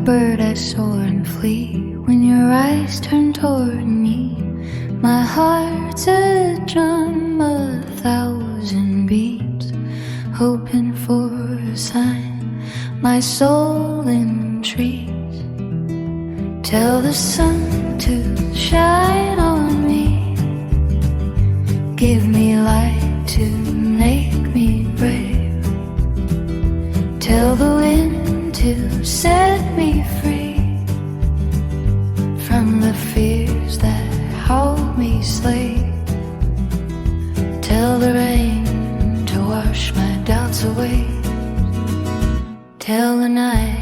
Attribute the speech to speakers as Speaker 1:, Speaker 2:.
Speaker 1: bird I soar and flee. When your eyes turn toward me, my heart's a drum, 1,000 beats, hoping for a sign. My soul entreats, tell the sun to shine on me, give me light to make me brave, tell the wind to set me free from the fears that hold me slave. Tell the rain to wash my doubts away. Tell the night